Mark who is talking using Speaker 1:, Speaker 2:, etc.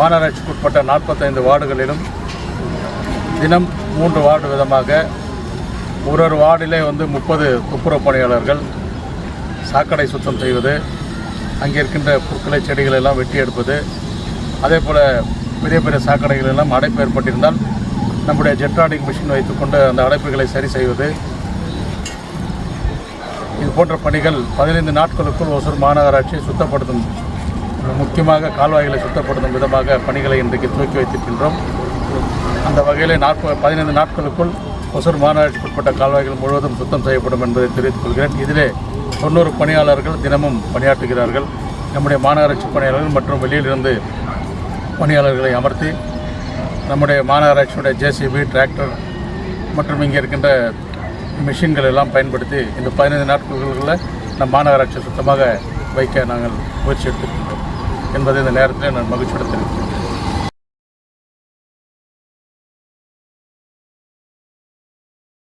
Speaker 1: மாநகராட்சிக்குட்பட்ட 45 வார்டுகளிலும் தினம் 3 வார்டு விதமாக ஒரு வார்டிலே 30 துப்புரவு பணியாளர்கள் சாக்கடை சுத்தம் செய்வது, அங்கே இருக்கின்ற புற்களை செடிகள் எல்லாம் வெட்டி எடுப்பது, அதே போல் பெரிய பெரிய சாக்கடைகள் எல்லாம் அடைப்பு ஏற்பட்டிருந்தால் நம்முடைய ஜெட்ரானிக் மிஷின் வைத்துக்கொண்டு அந்த அடைப்புகளை சரி செய்வது, இது போன்ற பணிகள் 15 நாட்களுக்குள் ஒசூர் மாநகராட்சியை சுத்தப்படுத்தும், முக்கியமாக கால்வாய்களை சுத்தப்படுத்தும் விதமாக பணிகளை இன்றைக்கு துவக்கி வைத்திருக்கின்றோம். அந்த வகையில் 15 நாட்களுக்குள் ஒசூர் மாநகராட்சிக்குட்பட்ட கால்வாய்கள் முழுவதும் சுத்தம் செய்யப்படும் என்பதை தெரிவித்துக் கொள்கிறேன். இதிலே 90 பணியாளர்கள் தினமும் பணியாற்றுகிறார்கள். நம்முடைய மாநகராட்சி பணியாளர்கள் மற்றும் வெளியிலிருந்து பணியாளர்களை அமர்த்தி நம்முடைய மாநகராட்சியுடைய ஜேசிபி, டிராக்டர் மற்றும் இங்கே இருக்கின்ற மிஷின்கள் எல்லாம் பயன்படுத்தி இந்த 15 நாட்களுக்குள்ள நம் மாநகராட்சி சுத்தமாக வைக்க நாங்கள் முயற்சி எடுத்துக்கின்றோம் என்பதை இந்த நேரத்தில் நான் மகிழ்ச்சியுடன் தெரிவிக்கிறேன்.